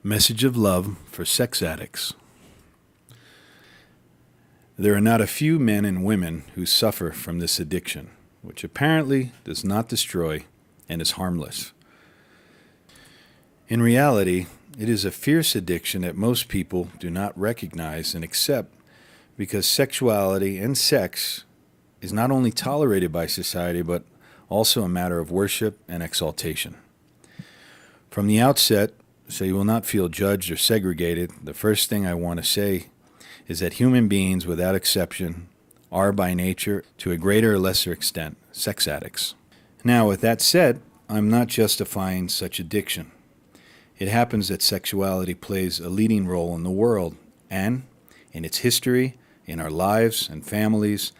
Message of love for sex addicts. There are not a few men and women who suffer from this addiction, which apparently does not destroy and is harmless. In reality, it is a fierce addiction that most people do not recognize and accept because sexuality and sex is not only tolerated by society but also a matter of worship and exaltation. From the outset, so you will not feel judged or segregated, the first thing I want to say is that human beings, without exception, are by nature, to a greater or lesser extent, sex addicts. Now, with that said, I'm not justifying such addiction. It happens that sexuality plays a leading role in the world and in its history, in our lives and families,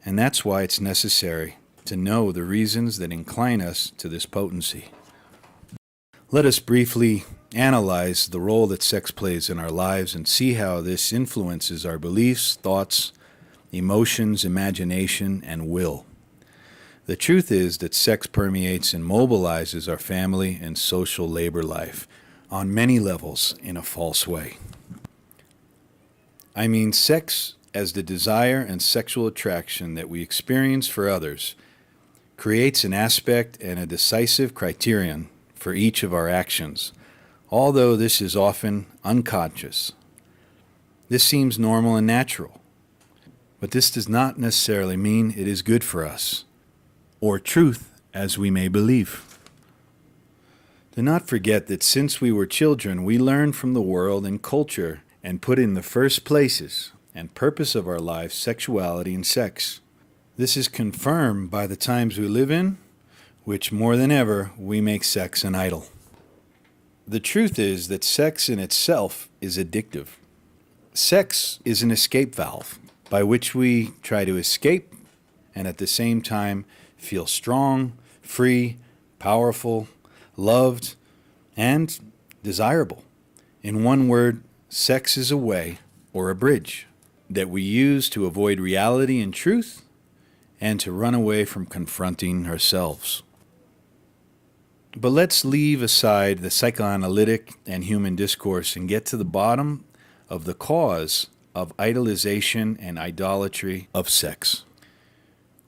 and that's why it's necessary to know the reasons that incline us to this potency. Let us briefly analyze the role that sex plays in our lives and see how this influences our beliefs, thoughts, emotions, imagination, and will. The truth is that sex permeates and mobilizes our family and social labor life on many levels in a false way. I mean, sex as the desire and sexual attraction that we experience for others creates an aspect and a decisive criterion for each of our actions, although this is often unconscious. This seems normal and natural, but this does not necessarily mean it is good for us, or truth as we may believe. Do not forget that since we were children, we learned from the world and culture and put in the first places and purpose of our lives sexuality and sex. This is confirmed by the times we live in, which more than ever we make sex an idol. The truth is that sex in itself is addictive. Sex is an escape valve by which we try to escape and at the same time feel strong, free, powerful, loved, and desirable. In one word, sex is a way or a bridge that we use to avoid reality and truth and to run away from confronting ourselves. But let's leave aside the psychoanalytic and human discourse and get to the bottom of the cause of idolization and idolatry of sex.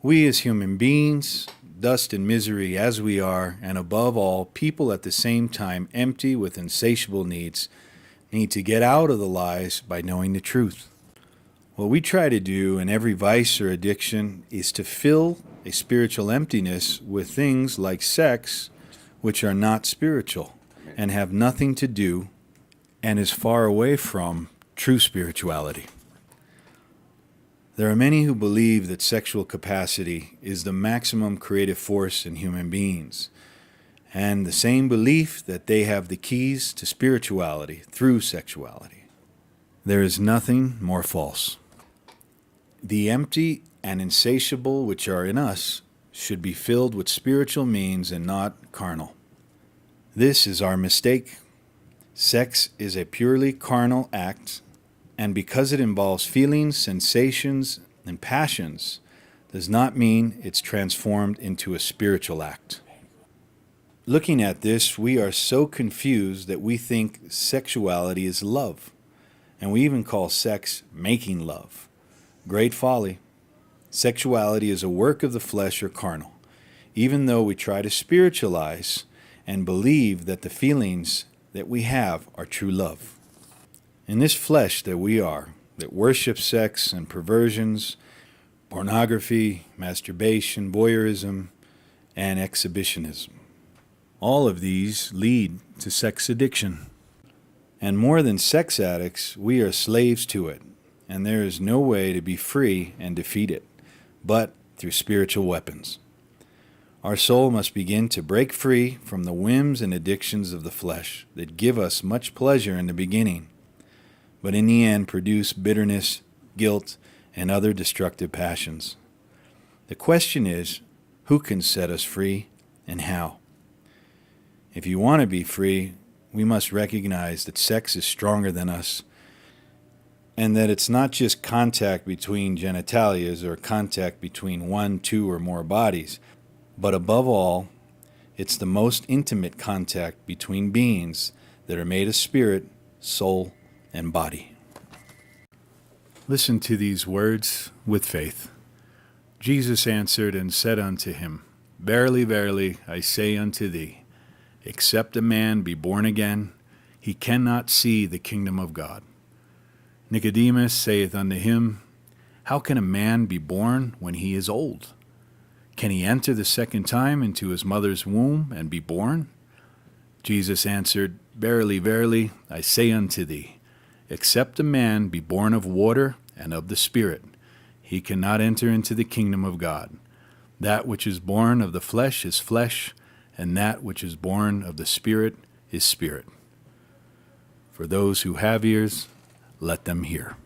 We as human beings, dust and misery as we are, and above all, people at the same time empty with insatiable needs, need to get out of the lies by knowing the truth. What we try to do in every vice or addiction is to fill a spiritual emptiness with things like sex, which are not spiritual and have nothing to do and is far away from true spirituality. There are many who believe that sexual capacity is the maximum creative force in human beings, and the same belief that they have the keys to spirituality through sexuality. There is nothing more false. The empty and insatiable which are in us should be filled with spiritual means and not carnal. This is our mistake. Sex is a purely carnal act, and because it involves feelings, sensations, and passions, does not mean it's transformed into a spiritual act. Looking at this, we are so confused that we think sexuality is love, and we even call sex making love. Great folly. Sexuality is a work of the flesh or carnal, even though we try to spiritualize and believe that the feelings that we have are true love. In this flesh that we are, that worships sex and perversions, pornography, masturbation, voyeurism, and exhibitionism. All of these lead to sex addiction. And more than sex addicts, we are slaves to it, and there is no way to be free and defeat it, but through spiritual weapons. Our soul must begin to break free from the whims and addictions of the flesh that give us much pleasure in the beginning, but in the end produce bitterness, guilt, and other destructive passions. The question is, who can set us free and how? If you want to be free, we must recognize that sex is stronger than us, and that it's not just contact between genitalias or contact between one, two, or more bodies, but above all, it's the most intimate contact between beings that are made of spirit, soul, and body. Listen to these words with faith. Jesus answered and said unto him, Verily, verily, I say unto thee, except a man be born again, he cannot see the kingdom of God. Nicodemus saith unto him, How can a man be born when he is old? Can he enter the second time into his mother's womb and be born? Jesus answered, Verily, verily, I say unto thee, except a man be born of water and of the Spirit, he cannot enter into the kingdom of God. That which is born of the flesh is flesh, and that which is born of the Spirit is spirit. For those who have ears, let them hear.